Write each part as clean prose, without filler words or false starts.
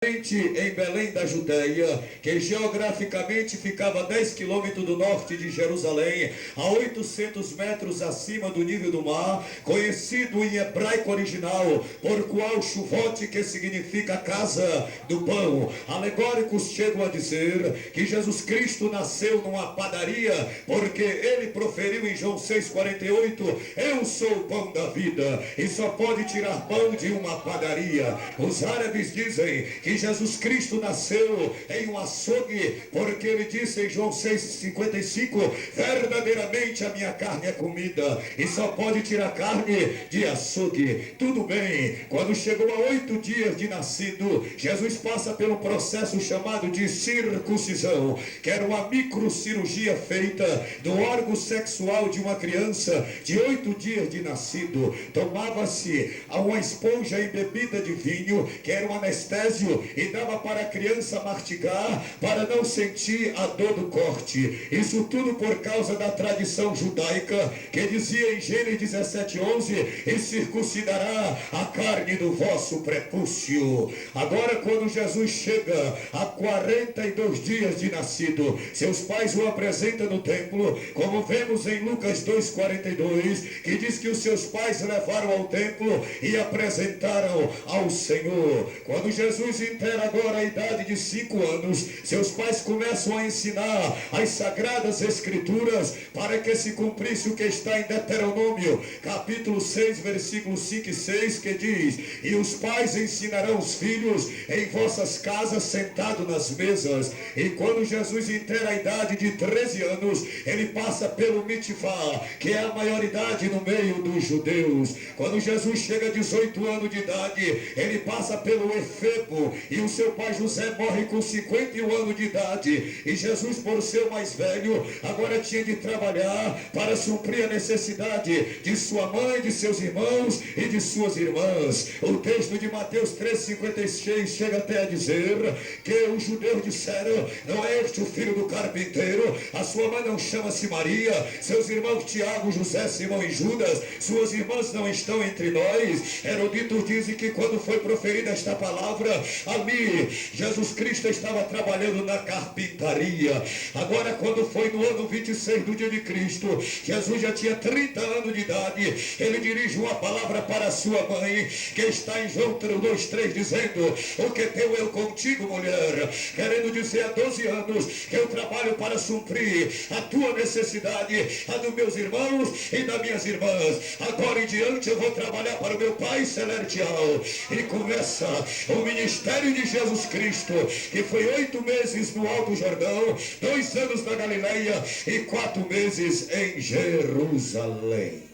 em Belém da Judeia, que geograficamente ficava a 10 quilômetros do norte de Jerusalém, a 800 metros acima do nível do mar, conhecido em hebraico original por qual chuvote, que significa casa do pão. Alegóricos chegam a dizer que Jesus Cristo nasceu numa padaria, porque ele proferiu em João 6,48: eu sou o pão da vida, e só pode tirar pão de uma padaria. Os árabes dizem que Jesus Cristo nasceu em um açougue, porque ele disse em João 6,55: verdadeiramente a minha carne é comida, e só pode tirar carne de açougue. Tudo bem, quando chegou a 8 dias de nascido, Jesus passa pelo processo chamado de circuncisão, que era uma microcirurgia feita do órgão sexual de uma criança de 8 dias de nascido. Tomava-se uma esponja embebida de vinho, que era um anestésio, e dava para a criança mastigar, para não sentir a dor do corte. Isso tudo por causa da tradição judaica, que dizia em Gênesis 17:11: e circuncidará a carne do vosso prepúcio. Agora, quando Jesus chega a 42 dias de nascido, seus pais o apresentam no templo, como vemos em Lucas 2,42, que diz que os seus pais levaram ao templo e apresentaram ao Senhor. Quando Jesus inteira agora a idade de 5 anos, seus pais começam a ensinar as sagradas escrituras, para que se cumprisse o que está em Deuteronômio capítulo 6, versículos 5 e 6, que diz: e os pais ensinarão os filhos em vossas casas, sentado nas mesas. E quando Jesus inteira a idade de 13 anos, ele passa pelo mitvá, que é a maioridade no meio dos judeus. Quando Jesus chega a 18 anos de idade, ele passa pelo efebo, e o seu pai José morre com 51 anos de idade. E Jesus, por ser o mais velho, agora tinha de trabalhar para suprir a necessidade de sua mãe, de seus irmãos e de suas irmãs. O texto de Mateus 3,56 chega até a dizer que os judeus disseram: não é este o filho do carpinteiro? A sua mãe não chama-se Maria? Seus irmãos Tiago, José, Simão e Judas, suas irmãs não estão entre nós? Eruditos dizem que quando foi proferida esta palavra, ali Jesus Cristo estava trabalhando na carpintaria. Agora, quando foi no ano 26 do dia de Cristo, Jesus já tinha 30 anos de idade. Ele dirige uma palavra para a sua mãe, que está em João 2,3, dizendo: o que tenho eu contigo, mulher? Querendo dizer, há 12 anos que eu trabalho para suprir a tua necessidade, a dos meus irmãos e das minhas irmãs. Agora em diante eu vou trabalhar para o meu Pai Celestial. E começa o ministério de Jesus Cristo, que foi 8 meses no Alto Jordão, 2 anos na Galileia e 4 meses em Jerusalém.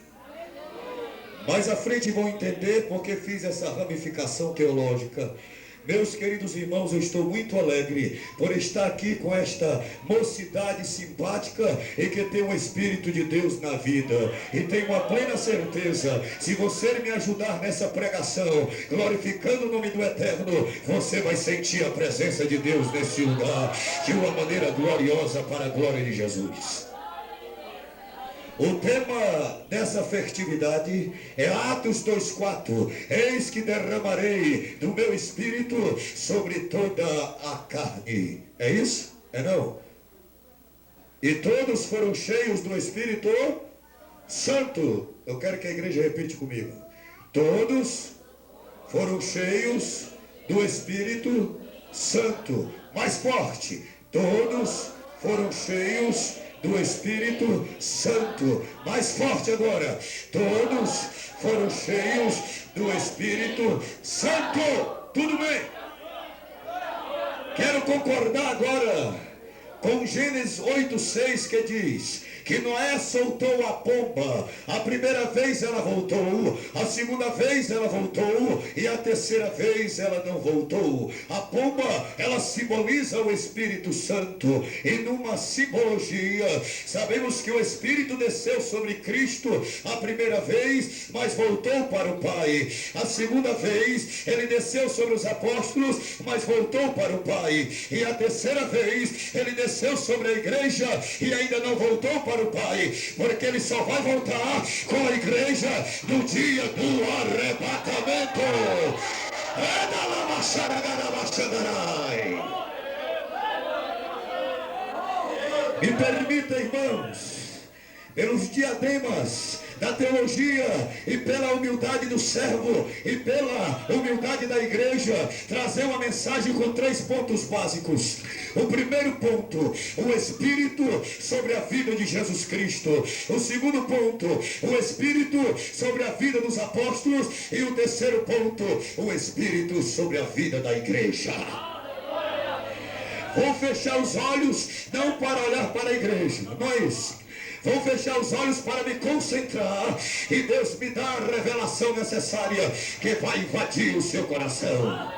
Mais à frente vão entender porque fiz essa ramificação teológica. Meus queridos irmãos, eu estou muito alegre por estar aqui com esta mocidade simpática e que tem o Espírito de Deus na vida. E tenho uma plena certeza, se você me ajudar nessa pregação, glorificando o nome do Eterno, você vai sentir a presença de Deus nesse lugar de uma maneira gloriosa, para a glória de Jesus. O tema dessa festividade é Atos 2,4. Eis que derramarei do meu espírito sobre toda a carne. É isso? É não? E todos foram cheios do Espírito Santo. Eu quero que a igreja repita comigo. Todos foram cheios do Espírito Santo. Mais forte. Todos foram cheios do Espírito Santo. Mais forte agora. Todos foram cheios do Espírito Santo. Tudo bem? Quero concordar agora com Gênesis 8,6, que diz que Noé soltou a pomba. A primeira vez ela voltou, a segunda vez ela voltou, e a terceira vez ela não voltou. A pomba, ela simboliza o Espírito Santo. E numa simbologia, sabemos que o Espírito desceu sobre Cristo a primeira vez, mas voltou para o Pai. A segunda vez ele desceu sobre os apóstolos, mas voltou para o Pai. E a terceira vez ele desceu sobre a igreja e ainda não voltou para o Pai, porque ele só vai voltar com a igreja no dia do arrebatamento. Me permita, irmãos, pelos diademas da teologia e pela humildade do servo e pela humildade da igreja, trazer uma mensagem com 3 pontos básicos. O primeiro ponto, o Espírito sobre a vida de Jesus Cristo. O segundo ponto, o Espírito sobre a vida dos apóstolos. E o terceiro ponto, o Espírito sobre a vida da igreja. Vou fechar os olhos, não para olhar para a igreja, não é isso. Vou fechar os olhos para me concentrar e Deus me dá a revelação necessária que vai invadir o seu coração.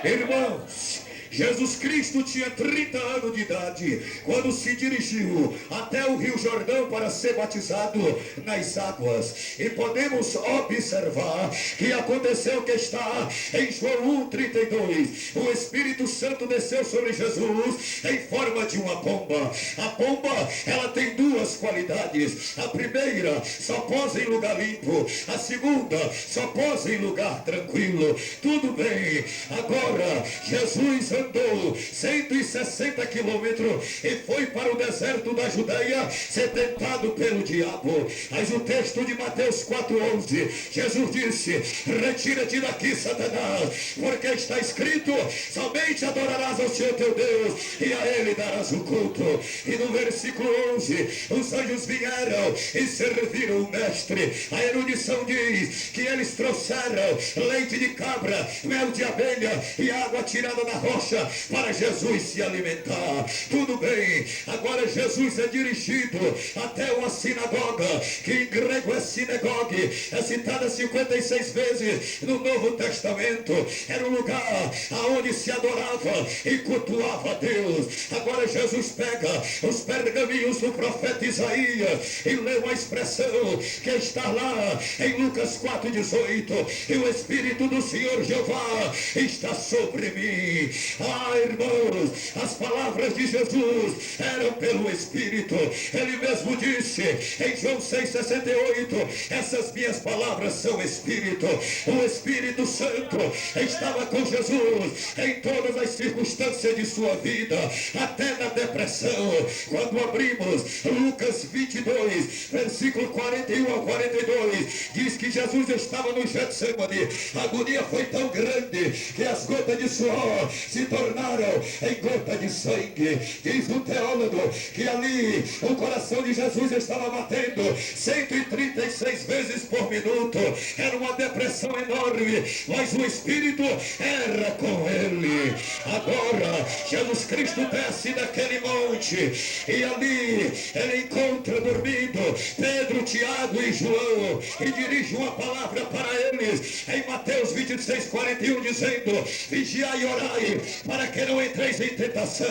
Irmãos, Jesus Cristo tinha 30 anos de idade quando se dirigiu até o Rio Jordão para ser batizado nas águas. E podemos observar que aconteceu que está em João 1,32. O Espírito Santo desceu sobre Jesus em forma de uma pomba. A pomba, ela tem 2 qualidades. A primeira, só posa em lugar limpo. A segunda, só posa em lugar tranquilo. Tudo bem. Agora, Jesus andou 160 quilômetros e foi para o deserto da Judeia ser tentado pelo diabo. Mas o texto de Mateus 4,11, Jesus disse: retira-te daqui, Satanás, porque está escrito: somente adorarás ao Senhor teu Deus e a Ele darás o culto. E no versículo 11, os anjos vieram e serviram o mestre. A erudição diz que eles trouxeram leite de cabra, mel de abelha e água tirada da rocha para Jesus se alimentar. Tudo bem, agora Jesus é dirigido até uma sinagoga, que em grego é sinagogue, é citada 56 vezes no Novo Testamento. Era um lugar aonde se adorava e cultuava a Deus. Agora Jesus pega os pergaminhos do profeta Isaías e lê uma expressão que está lá em Lucas 4,18: e o Espírito do Senhor Jeová está sobre mim. Irmãos, as palavras de Jesus eram pelo Espírito. Ele mesmo disse em João 6,68: essas minhas palavras são Espírito. O Espírito Santo estava com Jesus em todas as circunstâncias de sua vida, até na depressão. Quando abrimos Lucas 22, versículo 41 ao 42, diz que Jesus estava no Getsemane. A agonia foi tão grande que as gotas de suor se tornaram em gota de sangue. Diz o teólogo que ali o coração de Jesus estava batendo 136 vezes por minuto. Era uma depressão enorme, mas o Espírito era com ele. Agora Jesus Cristo desce daquele monte e ali ele encontra dormindo Pedro, Tiago e João e dirige uma palavra para eles em Mateus 26:41, dizendo: vigiai e orai para que não entreis em tentação.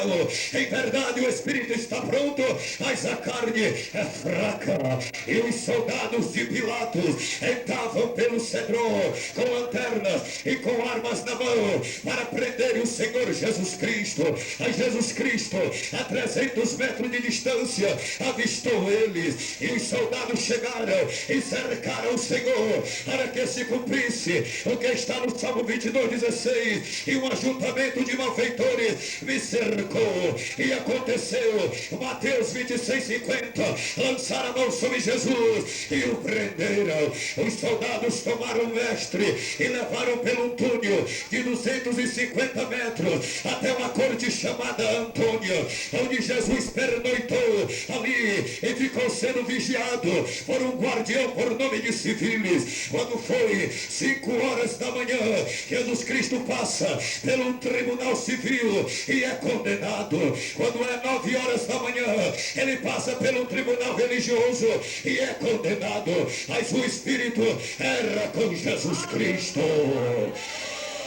Em verdade o Espírito está pronto, mas a carne é fraca. E os soldados de Pilatos entravam pelo Cedron com lanternas e com armas na mão para prenderem o Senhor Jesus Cristo. Mas Jesus Cristo, a 300 metros de distância, avistou eles, e os soldados chegaram e cercaram o Senhor para que se cumprisse o que está no Salmo 22:16. E um ajuntamento de malfeitores me cercou. E aconteceu, Mateus 26:50, lançaram a mão sobre Jesus e o prenderam. Os soldados tomaram o mestre e levaram pelo túnel de 250 metros até uma corte chamada Antônia, onde Jesus pernoitou ali e ficou sendo vigiado por um guardião por nome de civis. Quando foi 5 horas da manhã, Jesus Cristo passa pelo tribunal civil e é condenado. Quando é 9 horas da manhã, ele passa pelo tribunal religioso e é condenado. Mas o Espírito era com Jesus Cristo.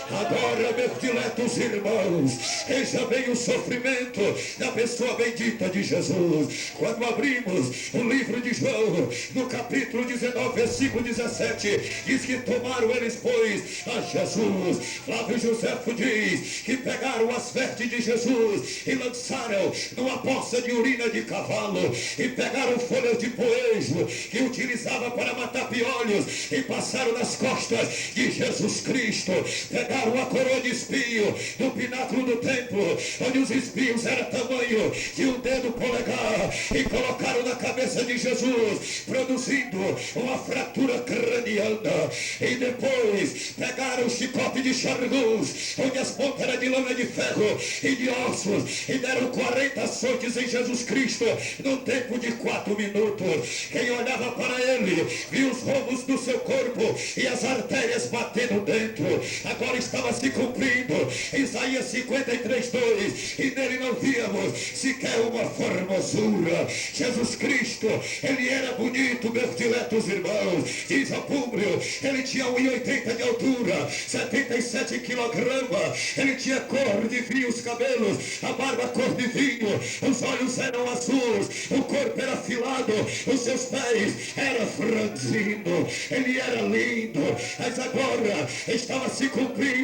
Agora, meus diletos irmãos, veja bem o sofrimento da pessoa bendita de Jesus. Quando abrimos o livro de João, no capítulo 19, versículo 17, diz que tomaram eles, pois, a Jesus. Flávio Josefo diz que pegaram as vestes de Jesus e lançaram numa poça de urina de cavalo, e pegaram folhas de poejo que utilizava para matar piolhos e passaram nas costas de Jesus Cristo. Pegaram a coroa de espinho do pináculo do templo, onde os espinhos eram tamanho de um dedo polegar, e colocaram na cabeça de Jesus, produzindo uma fratura craniana. E depois pegaram o chicote de chargus, onde as pontas eram de lama de ferro e de ossos, e deram 40 açoites em Jesus Cristo num tempo de 4 minutos. Quem olhava para ele viu os rombos do seu corpo e as artérias batendo dentro. Agora estava se cumprindo Isaías 53:2, e nele não víamos sequer uma formosura. Jesus Cristo, ele era bonito, meus diletos irmãos. Diz Apúlio, ele tinha 1,80 de altura, 77 quilogramas, ele tinha cor de vinho os cabelos, a barba cor de vinho, os olhos eram azuis, o corpo era afilado, os seus pés eram franzinos, ele era lindo. Mas agora estava se cumprindo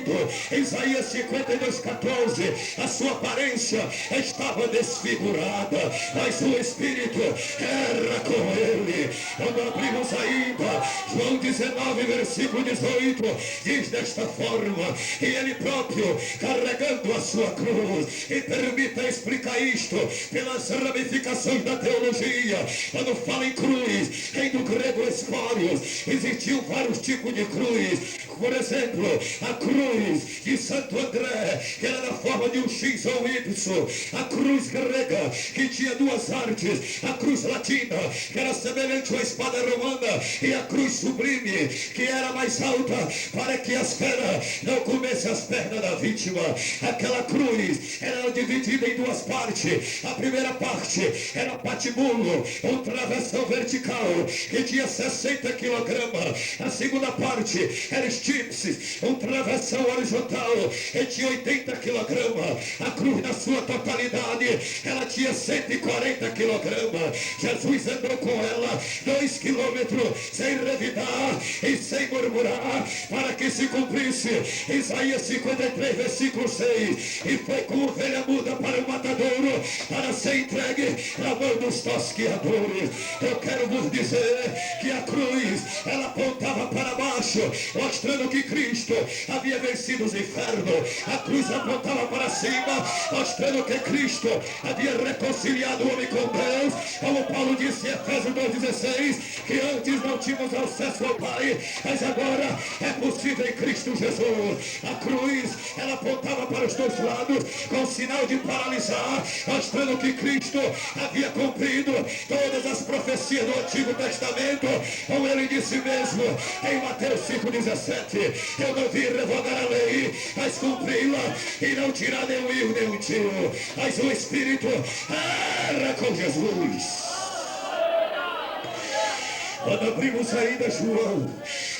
Isaías 52:14, a sua aparência estava desfigurada, mas o Espírito era com ele. Quando abrimos ainda João 19, versículo 18, diz desta forma, e ele próprio carregando a sua cruz. E permita explicar isto pelas ramificações da teologia. Quando fala em cruz, vem do grego espórios. Existiam vários tipos de cruz. Por exemplo, a cruz de Santo André, que era na forma de um X ou Y. A cruz grega, que tinha duas artes. A cruz latina, que era semelhante a uma espada romana. E a cruz sublime, que era mais alta, para que as feras não comessem as pernas da vítima. Aquela cruz era dividida em duas partes. A primeira parte era patibulo, um travessão vertical, que tinha 60 quilogramas. A segunda parte era estípsis, um travessão horizontal, que tinha 80 quilogramas. A cruz na sua totalidade, ela tinha 140 quilogramas. Jesus andou com ela 2 quilômetros sem revidar e sem murmurar, para que se cumprisse Isaías 53, versículo 6. E foi como ovelha muda para o matadouro, para ser entregue na mão dos tosqueadores. Eu quero vos dizer que a cruz, ela apontava para baixo, mostrando que Cristo havia vencido os infernos. A cruz apontava para cima, mostrando que Cristo havia reconciliado o homem com Deus. Como Paulo disse em Efésios 2,16, que antes não tínhamos acesso ao Pai, mas agora é possível em Cristo Jesus. A cruz, ela apontava para os dois lados, com sinal de paralisar, mostrando que Cristo havia cumprido todas as profecias do Antigo Testamento. Como ele disse mesmo em Mateus 5,17, eu não vim revogar a lei, mas cumpri-la, e não tirar nenhum erro, nenhum tiro. Mas o Espírito era com Jesus. Quando abrimos ainda João,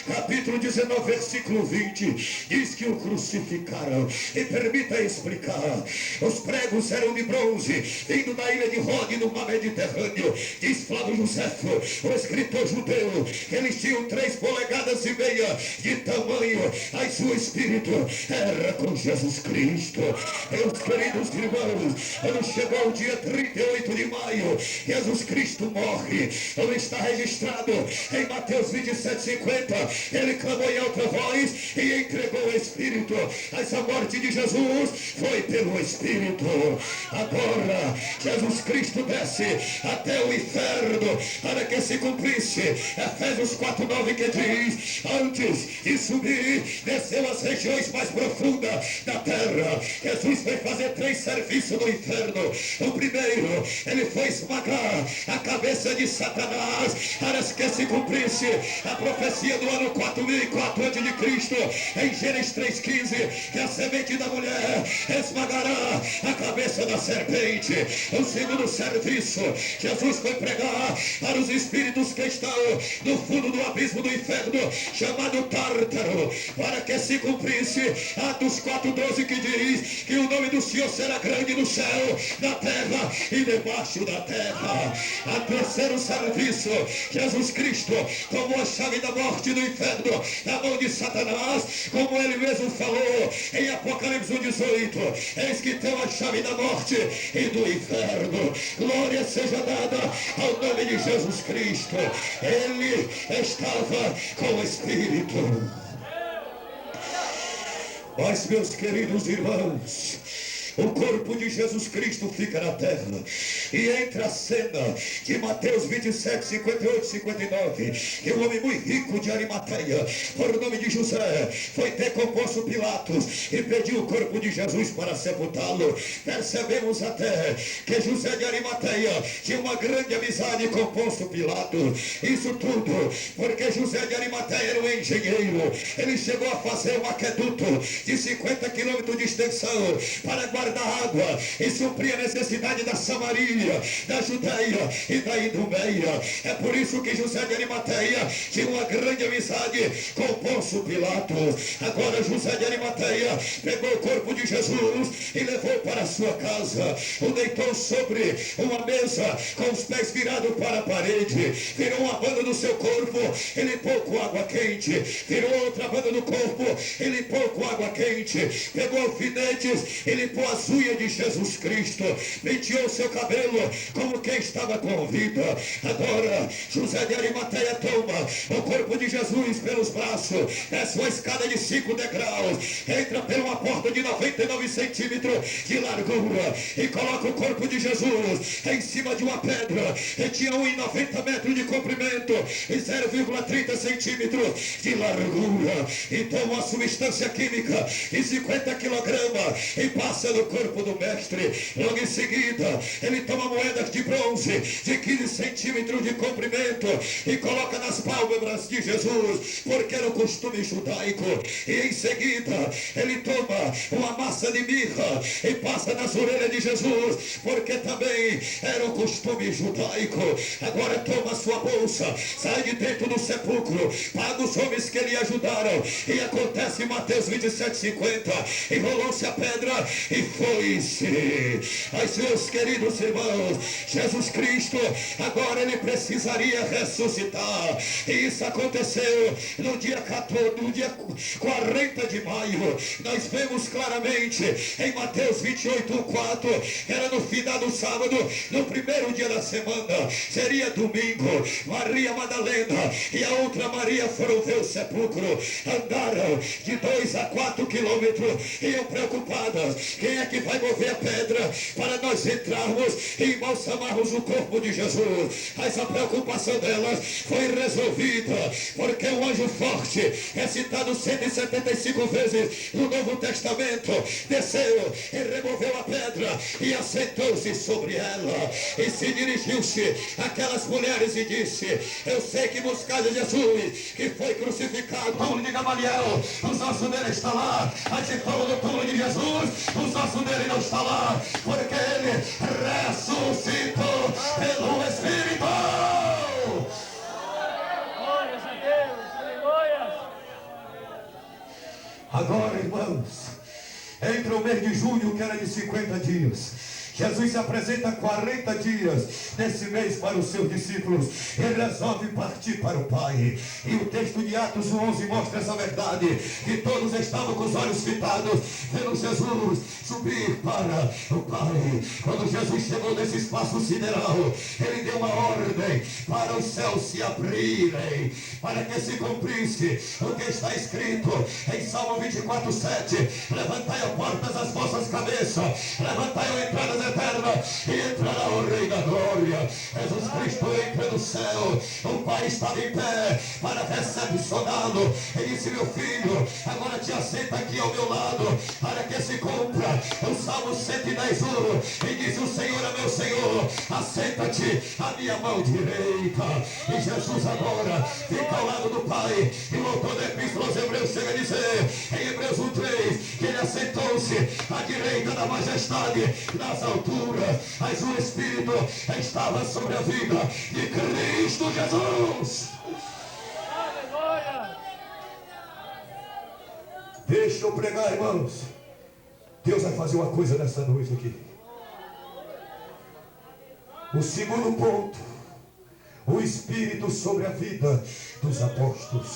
capítulo 19, versículo 20, diz que o crucificaram. E permita explicar, os pregos eram de bronze, vindo da ilha de Rode, no mar Mediterrâneo. Diz Flávio Josefo, o escritor judeu, que eles tinham 3,5 polegadas de tamanho, mas o Espírito era com Jesus Cristo. Meus queridos irmãos, quando chegou o dia 38 de maio, Jesus Cristo morre, como está registrado em Mateus 27:50, ele clamou em alta voz e entregou o Espírito. Mas a morte de Jesus foi pelo Espírito. Agora Jesus Cristo desce até o inferno para que se cumprisse Efésios 4:9, que diz: antes de subir, desceu às regiões mais profundas da terra. Jesus foi fazer 3 serviços no inferno. O primeiro, ele foi esmagar a cabeça de Satanás para que se cumprisse a profecia do ano no 4004 a.C., em Gênesis 3,15, que a semente da mulher esmagará a cabeça da serpente. O segundo serviço, Jesus foi pregar para os espíritos que estão no fundo do abismo do inferno, chamado Tártaro, para que se cumprisse Atos 4,12, que diz que o nome do Senhor será grande no céu, na terra e debaixo da terra. A terceiro serviço, Jesus Cristo tomou a chave da morte e do inferno na mão de Satanás, como ele mesmo falou em Apocalipse 1,18: eis que tem a chave da morte e do inferno. Glória seja dada ao nome de Jesus Cristo. Ele estava com o Espírito. Mas, meus queridos irmãos, o corpo de Jesus Cristo fica na terra, e entra a cena de Mateus 27, 58, 59, que o homem muito rico de Arimateia, por nome de José, foi ter com Pôncio Pilatos e pediu o corpo de Jesus para sepultá-lo. Percebemos até que José de Arimateia tinha uma grande amizade com Pôncio Pilatos. Isso tudo porque José de Arimateia era um engenheiro. Ele chegou a fazer um aqueduto de 50 quilômetros de extensão para guardar água e suprir a necessidade da Samaria, da Judeia e da Idumeia. É por isso que José de Arimateia tinha uma grande amizade com Pôncio Pilatos. Agora José de Arimateia pegou o corpo de Jesus e levou para a sua casa, o deitou sobre uma mesa com os pés virados para a parede, virou uma banda do seu corpo e limpou com água quente, virou outra banda do corpo e limpou com água quente, pegou alfinetes e limpou as unhas de Jesus Cristo, penteou seu cabelo como quem estava com vida. Agora José de Arimateia toma o corpo de Jesus pelos braços, desce uma escada de 5 degraus, entra por uma porta de 99 centímetros de largura e coloca o corpo de Jesus em cima de uma pedra, e tinha 1,90 metros de comprimento e 0,30 centímetros de largura. Então uma substância química de 50 quilogramas e passa no corpo do mestre. Logo em seguida ele toma moedas de bronze de 15 centímetros de comprimento e coloca nas pálpebras de Jesus, porque era o costume judaico. E em seguida ele toma uma massa de mirra e passa nas orelhas de Jesus, porque também era o costume judaico. Agora toma sua bolsa, sai de dentro do sepulcro, paga os homens que lhe ajudaram, e acontece em Mateus 27,50: enrolou-se a pedra e foi-se. Mas, meus queridos irmãos, Jesus Cristo agora ele precisaria ressuscitar, e isso aconteceu no dia 14, no dia 40 de maio. Nós vemos claramente em Mateus 28,4, que era no final do sábado, no primeiro dia da semana, seria domingo. Maria Madalena e a outra Maria foram ver o sepulcro, andaram de 2 a 4 quilômetros, iam preocupadas: quem é que vai mover a pedra para nós entrarmos e embalsamarmos o corpo de Jesus? Mas a preocupação delas foi resolvida, porque o anjo forte é citado 175 vezes no Novo Testamento, desceu e removeu a pedra e assentou-se sobre ela, e se dirigiu-se àquelas mulheres e disse: eu sei que buscais Jesus, que foi crucificado. Túmulo de Gamaliel, os ossos dele está lá. Mas se for no túmulo de Jesus, os ossos dele não está lá, porque ele ressuscitou pelo Espírito. Glórias a Deus, aleluia. Agora, irmãos, entra o mês de junho, que era de 50 dias. Jesus se apresenta 40 dias nesse mês para os seus discípulos. Ele resolve partir para o Pai. E o texto de Atos 11 mostra essa verdade, que todos estavam com os olhos fitados, vendo Jesus subir para o Pai. Quando Jesus chegou nesse espaço sideral, ele deu uma ordem para os céus se abrirem, para que se cumprisse o que está escrito em Salmo 24,7: levantai as portas das vossas cabeças, cabeça. Levantai, ó entradas eternas, e entrará o Rei da Glória. Jesus Cristo entra no céu. O Pai estava em pé para recepcioná-lo. Ele disse: meu filho, agora te aceita aqui ao meu lado, para que se cumpra o Salmo 110:1. E diz o Senhor a meu Senhor: aceita-te à minha mão direita. E Jesus agora fica ao lado do Pai. E o autor da Epístola aos Hebreus chega a dizer, em Hebreus 1:3, que ele assentou-se à direita da majestade nas alturas. Mas o Espírito estava sobre a vida de Cristo Jesus. Aleluia! Deixa eu pregar, irmãos. Deus vai fazer uma coisa nessa noite aqui. O segundo ponto: o Espírito sobre a vida dos apóstolos.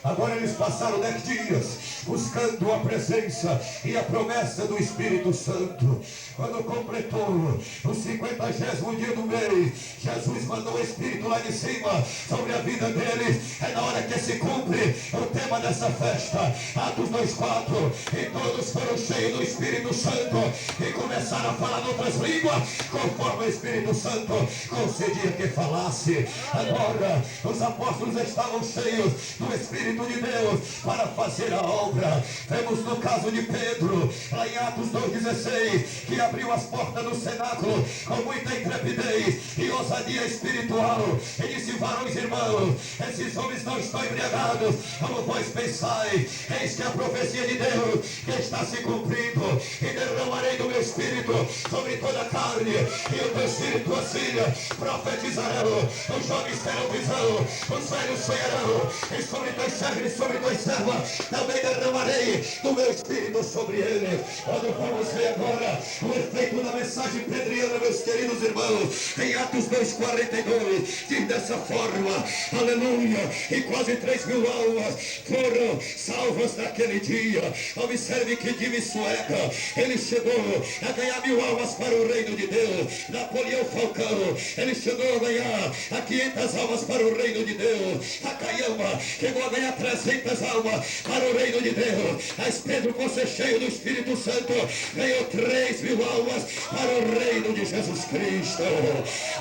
Agora eles passaram 10 dias buscando a presença e a promessa do Espírito Santo. Quando completou o 50º dia do mês, Jesus mandou o Espírito lá de cima sobre a vida deles. É na hora que se cumpre o tema dessa festa, Atos 2:4. E todos foram cheios do Espírito Santo e começaram a falar em outras línguas, conforme o Espírito Santo concedia que falasse. Agora os apóstolos estavam cheios do Espírito de Deus para fazer a obra. Vemos no caso de Pedro, lá em Atos 2:16, que abriu as portas do cenáculo com muita intrepidez e ousadia espiritual. E disse: varões irmãos, esses homens não estão embriagados, como vós pensais. Eis que a profecia de Deus que está se cumprindo. E derramarei do meu espírito sobre toda a carne, e o teu espírito, tua filha, profetizarão, os jovens terão visão, os velhos sonharão, e sobre teus servos e sobre tuas servas também derramarei do meu espírito sobre ele. Quando vamos ver agora o efeito da mensagem pedriana, meus queridos irmãos, em Atos 2:42, diz dessa forma, aleluia, e quase 3.000 almas foram salvas naquele dia. Observe que Jimmy Sueca, ele chegou a ganhar 1.000 almas para o reino de Deus. Napoleão Falcão, ele chegou a ganhar a 500 almas para o reino de Deus. Akayama chegou a ganhar 300 almas para o reino de Deus. Mas Pedro, por ser cheio do Espírito Santo, ganhou 3.000 almas para o reino de Jesus Cristo.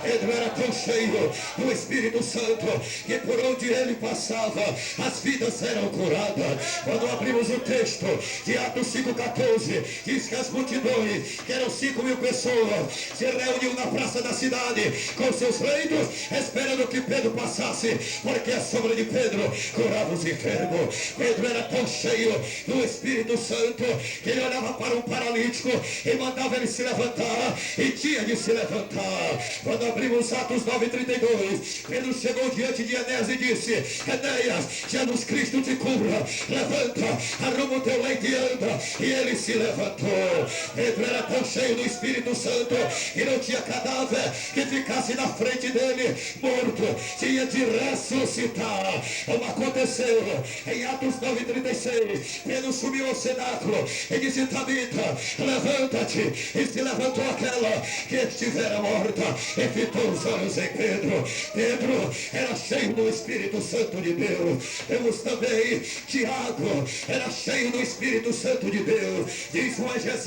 Pedro era tão cheio do Espírito Santo que por onde ele passava as vidas eram curadas. Quando abrimos o texto de Atos 5:14, diz que as multidões, que eram 5.000 pessoas, se reuniam na praça da cidade com seus leitos, esperando que Pedro passasse, porque a sombra de Pedro curava os enfermos. Pedro era tão cheio do Espírito Santo que ele olhava para um paralítico e mandava ele se levantar, e tinha de se levantar. Quando abrimos Atos 9:32, Pedro chegou diante de Enéas e disse: Enéas, Jesus Cristo te cura, levanta, arruma o teu leito e anda. E ele se levantou. Pedro era tão cheio do Espírito Santo que não tinha cadáver que ficasse na frente dele morto, tinha de ressuscitar. Como aconteceu em Atos 9:36, Pedro subiu ao cenáculo e disse: Tabita, levanta-te. E se levantou aquela que estivera morta e fitou os olhos em Pedro. Pedro era cheio do Espírito Santo de Deus. Temos também Tiago, era cheio do Espírito Santo de Deus. Diz o exegeta,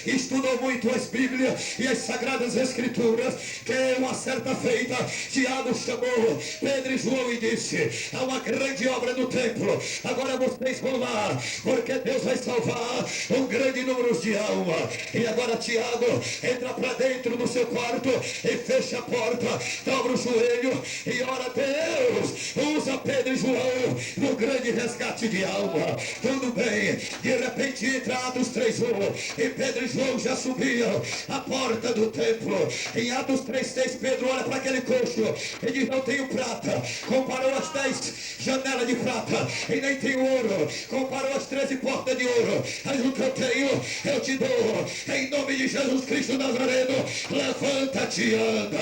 estudou muito as Bíblias e as Sagradas Escrituras, que uma certa feita Tiago chamou Pedro e João e disse: há uma grande obra no templo, agora vocês vão lá, porque Deus vai salvar um grande número de almas. E agora Tiago entra para dentro do seu quarto e fecha a porta, dobra o joelho e ora: Deus, usa Pedro e João no grande resgate de alma. Tudo bem, de repente entra Atos 3:1 e Pedro e João já subiam a porta do templo. Em Atos 3:6, Pedro olha para aquele coxo e diz: não tenho prata. Comparou as 10 janelas de prata e nem tenho ouro. Comparou as 13 portas de ouro. Mas o que eu tenho, eu te dou. Em nome de Jesus Cristo Nazareno, levanta-te e anda.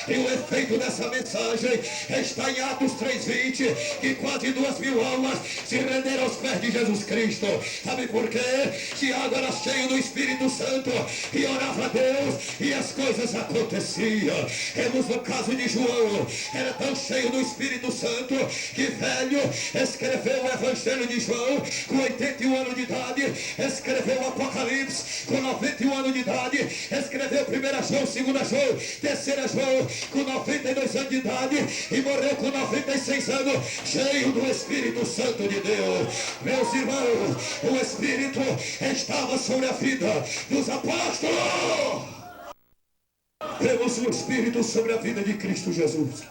E o efeito dessa mensagem está em Atos 3:20, que quase 2.000 almas se renderam aos pés de Jesus Cristo. Sabe por quê? Tiago era cheio do Espírito Santo e orava a Deus e as coisas aconteciam. Temos no caso de João, era tão cheio do Espírito Santo que velho escreveu o Evangelho de João com 81 anos de idade, escreveu o Apocalipse Apocalipse, com 91 anos de idade, escreveu 1 João, 2 João, 3 João, com 92 anos de idade, e morreu com 96 anos, cheio do Espírito Santo de Deus. Meus irmãos, o Espírito estava sobre a vida dos apóstolos. Temos o Espírito sobre a vida de Cristo Jesus.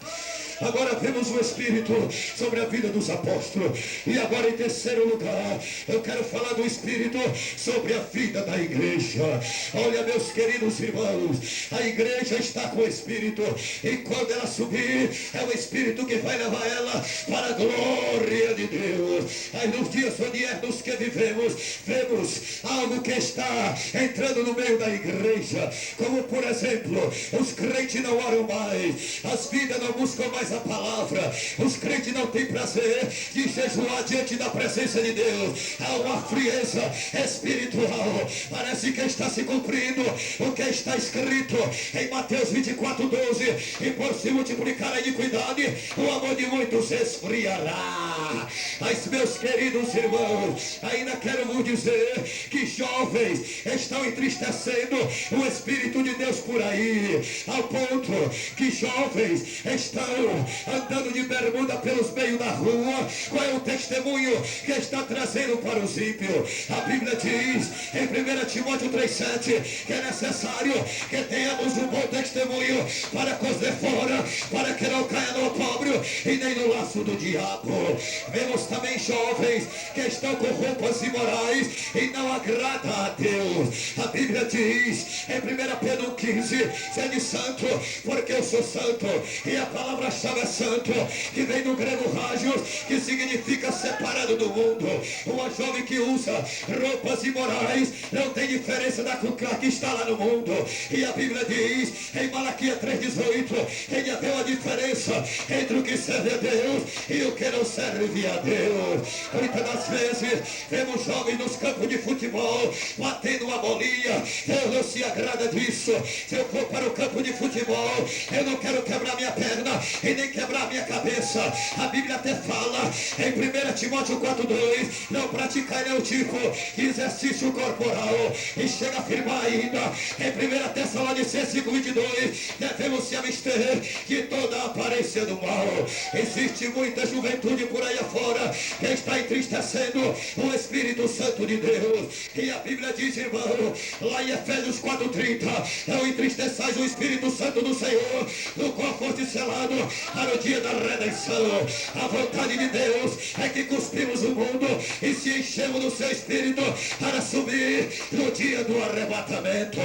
Agora vemos o Espírito sobre a vida dos apóstolos. E agora, em terceiro lugar, eu quero falar do Espírito sobre a vida da igreja. Olha, meus queridos irmãos, a igreja está com o Espírito, e quando ela subir, é o Espírito que vai levar ela para a glória de Deus. Aí nos dias odiernos que vivemos, vemos algo que está entrando no meio da igreja, como por exemplo, os crentes não oram mais, as vidas não buscam mais a palavra, os crentes não têm prazer de jejuar diante da presença de Deus. Há uma frieza espiritual. Parece que está se cumprindo o que está escrito em Mateus 24:12: e por se multiplicar a iniquidade, o amor de muitos esfriará. Mas, meus queridos irmãos, ainda quero vos dizer que jovens estão entristecendo o Espírito de Deus por aí, ao ponto que jovens estão andando de bermuda pelos meios da rua. Qual é o testemunho que está trazendo para os ímpios? A Bíblia diz em 1 Timóteo 3:7 que é necessário que tenhamos um bom testemunho para cozer fora, para que não caia no opróbrio e nem no laço do diabo. Vemos também jovens que estão com roupas imorais e não agrada a Deus. A Bíblia diz em 1 Pedro 15: sede santo, porque eu sou santo. E a palavra-chave é santo, que vem do grego hagios, que significa separado do mundo. Uma jovem que usa roupas imorais não tem diferença da que está lá no mundo. E a Bíblia diz em Malaquias 3:18: ele deu a diferença entre o que serve a Deus e o que não serve a Deus. Muitas das vezes vemos jovens nos campos de futebol batendo uma bolinha. Deus não se agrada disso. Se eu for para o campo de futebol, eu não quero quebrar minha perna e nem quebrar minha cabeça. A Bíblia até fala em 1 Timóteo 4:2: não praticar nenhum tipo de exercício corporal. E chega a afirmar ainda em 1 Tessalonicenses 5:22: devemos se abster de toda a aparência do mal. Existe muita juventude por aí afora que está entristecendo o Espírito Santo de Deus. E a Bíblia diz, irmão, lá em Efésios 4:30: não entristeçais o Espírito Santo do Senhor, no qual foste selado para o dia da redenção. A vontade de Deus é que cuspimos o mundo e se enchemos do seu Espírito para subir no dia do arrebatamento.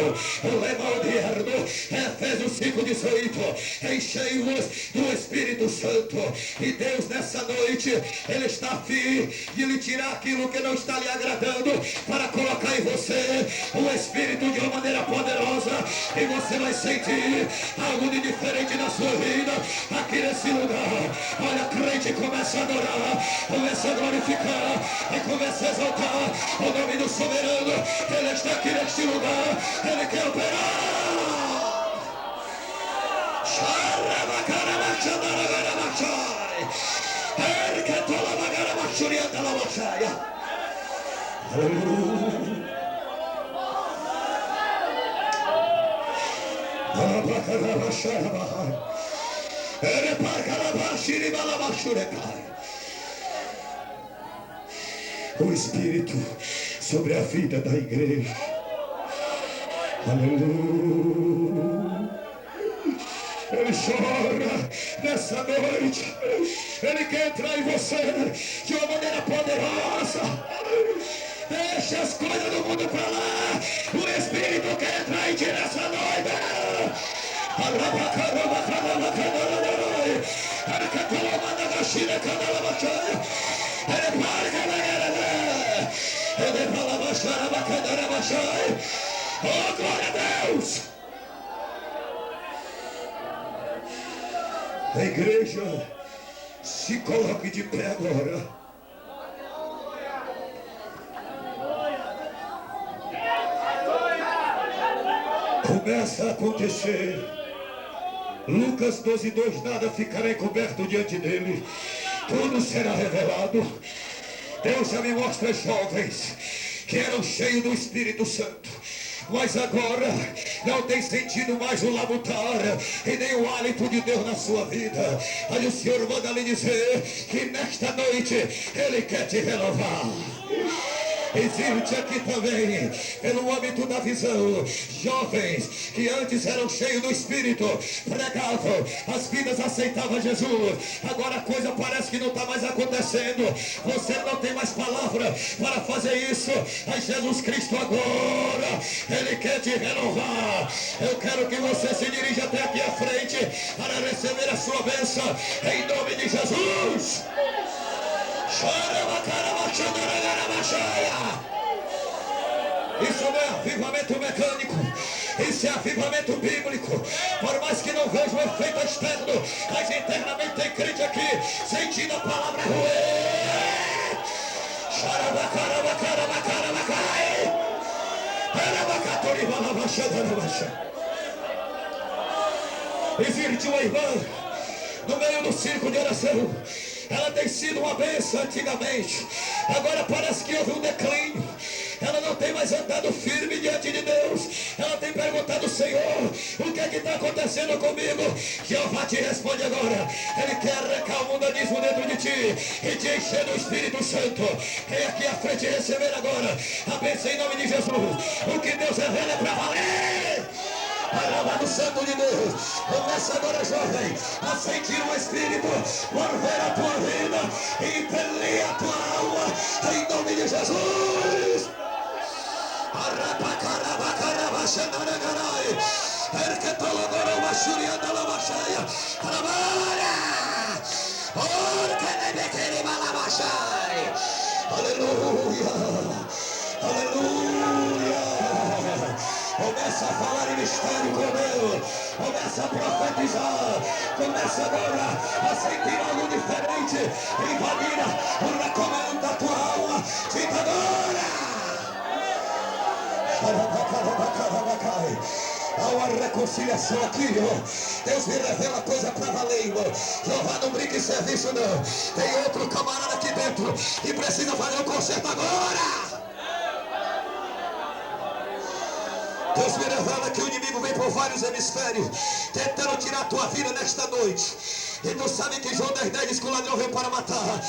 O lema odierno é Efésios 5:18: enchei-vos do Espírito Santo. E Deus nessa noite, Ele está a fim de lhe tirar aquilo que não está lhe agradando, para colocar em você o Espírito de uma maneira poderosa, e você vai sentir algo de diferente na sua vida aqui nesse lugar. Olha, crente começa a adorar, começa a glorificar e começa a exaltar o nome do soberano. Ele está aqui neste lugar, Ele quer operar. O Espírito sobre a vida da igreja. Aleluia. Ele chora nessa noite. Ele quer entrar em você de uma maneira poderosa. Deixa as coisas do mundo para lá. O Espírito quer entrar em ti nessa noite. Oh, glória a Deus. A igreja se coloque de pé agora. Começa a acontecer. Lucas 12:2: nada ficará encoberto diante dele, tudo será revelado. Deus já me mostra jovens que eram cheios do Espírito Santo, mas agora não tem sentido mais o labutar e nem o hálito de Deus na sua vida. Aí o Senhor manda lhe dizer que nesta noite Ele quer te renovar. Existe aqui também, pelo âmbito da visão, jovens que antes eram cheios do Espírito, pregavam, as vidas aceitavam Jesus. Agora a coisa parece que não está mais acontecendo. Você não tem mais palavra para fazer isso. Mas Jesus Cristo agora, Ele quer te renovar. Eu quero que você se dirija até aqui à frente para receber a sua bênção, em nome de Jesus. Isso não é avivamento mecânico, isso é avivamento bíblico. Por mais que não veja o efeito externo, mas internamente tem crente aqui sentindo a palavra existe uma irmã no meio do círculo de oração. Ela tem sido uma bênção antigamente, agora parece que houve um declínio. Ela não tem mais andado firme diante de Deus. Ela tem perguntado: Senhor, o que é que está acontecendo comigo? Jeová te responde agora. Ele quer arrancar o mundanismo dentro de ti e te encher do Espírito Santo. Vem aqui à frente receber agora a bênção em nome de Jesus. O que Deus revela é para valer. Alabado Santo de Deus. Começa agora, jovem, a sentir o Espírito por ver a tua vida e impelir a tua alma em nome de Jesus. Aleluia, aleluia. Começa a falar em mistério com Deus. Começa a profetizar. Começa agora a sentir algo diferente. Invadir o recomendo da tua alma. Fica agora. Há uma reconciliação aqui, ó. Deus me revela coisa para valer, irmão. Jeová não brinca em serviço, não. Tem outro camarada aqui dentro e precisa fazer o concerto agora. Deus me revela que o inimigo vem por vários hemisférios tentando tirar a tua vida nesta noite. E tu sabe que João 10:10 diz que o ladrão veio para matar,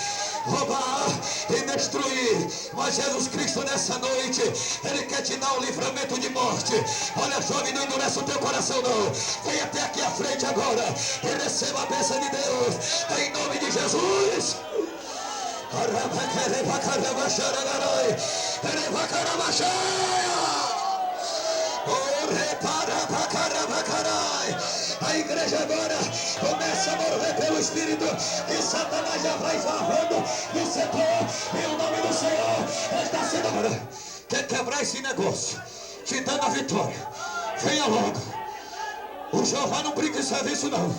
roubar e destruir. Mas Jesus Cristo nessa noite, Ele quer te dar um livramento de morte. Olha, jovem, não endurece o teu coração não. Vem até aqui à frente agora e receba a bênção de Deus em nome de Jesus. A igreja agora começa a mover pelo Espírito e Satanás já vai esbarrando no setor em o nome do Senhor está sendo agora. Quer quebrar esse negócio te dando a vitória, venha logo. O Jeová não brinca em serviço não.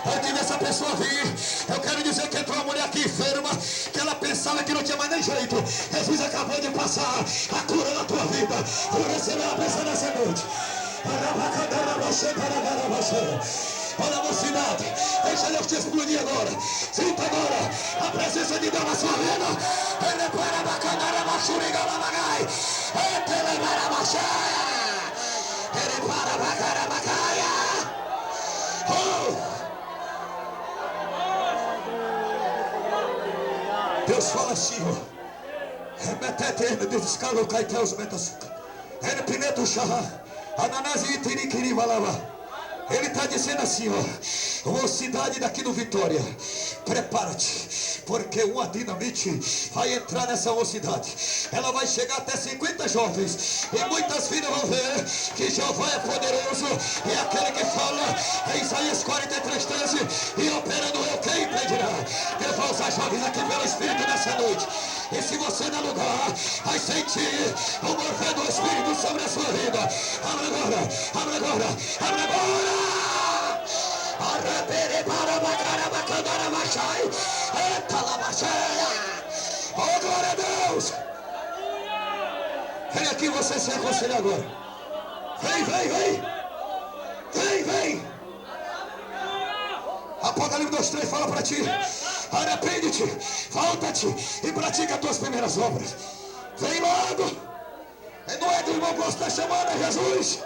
Antes dessa pessoa vir, eu quero dizer que entrou uma mulher aqui enferma, que ela pensava que não tinha mais nem jeito. Jesus acabou de passar a cura na tua vida. Vou receber a bênção nessa noite. Olha, mocidade, deixa Deus te explodir agora. Sinta agora a presença de Deus na sua vida. Ele para bacana, bachuriga, lamagai. Ele para baixar. Ele para bacana, bacaia. Deus fala assim, ó. Remetete, descalo, caeteus, metasuca. Ele pineto, charra. Ananás e tiriquiri, balava. Ele está dizendo assim, ó, mocidade daqui do Vitória, prepara-te, porque uma dinamite vai entrar nessa mocidade. Ela vai chegar até 50 jovens, e muitas filhas vão ver que Jeová é poderoso, e é aquele que fala em Isaías 43:13, e operando eu, quem impedirá? Deus vai usar jovens aqui pelo Espírito nessa noite. E se você dá lugar, vai sentir o mover do Espírito sobre a sua vida. Abre agora, abre agora, abre agora. Arrepere para bacara, bacana, bachai. Eita, la bachaia. Oh, glória a Deus. Vem aqui, você se aconselha agora. Vem, vem, vem. Vem, vem. Apocalipse 2:3 fala para ti. Arrepende-te, volta-te e pratica as tuas primeiras obras. Vem logo. Não é do irmão que você está chamando, é Jesus.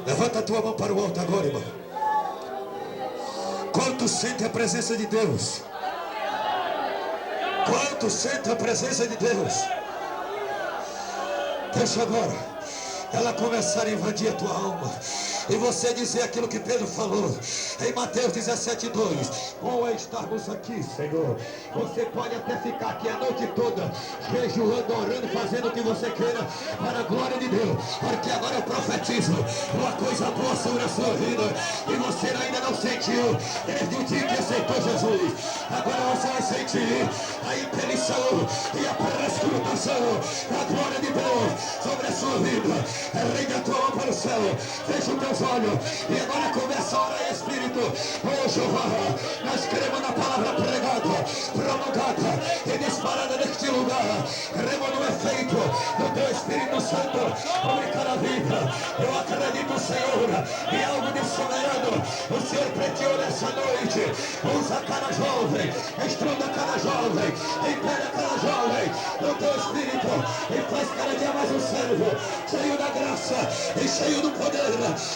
Levanta a tua mão para o alto agora, irmão. Quanto sente a presença de Deus? Quanto sente a presença de Deus? Deixa agora ela começar a invadir a tua alma e você dizer aquilo que Pedro falou em Mateus 17:2. Bom é estarmos aqui, Senhor. Você pode até ficar aqui a noite toda jejuando, orando, fazendo o que você queira para a glória de Deus, porque agora eu profetizo uma coisa boa sobre a sua vida e você ainda não sentiu desde o dia que aceitou Jesus. Agora você vai sentir a impelição e a prescrutação da glória de Deus sobre a sua vida. Ergue a tua mão para o céu, fecha os teus olhos e agora começa a orar em Espírito. Oh Jeová, nós queremos na palavra pregada, promulgada e disparada neste lugar. Queremos no efeito do teu Espírito Santo publicar a vida. Eu acredito, Senhor, em algo de soberano o Senhor preteou nessa noite. Usa cada jovem, estruda cada jovem, impera cada jovem no teu Espírito e faz cada dia mais um servo cheio da graça e cheio do poder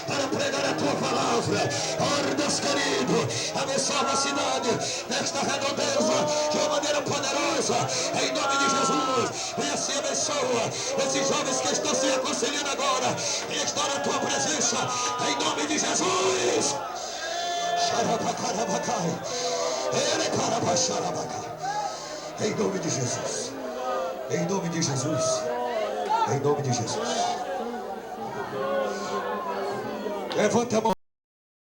para pregar a tua palavra. Oh Deus querido, abençoa a cidade nesta redondeza de uma maneira poderosa, em nome de Jesus. E assim abençoa esses jovens que estão se aconselhando agora e estão na tua presença, em nome de Jesus. Em nome de Jesus, em nome de Jesus, em nome de Jesus. Levanta a mão.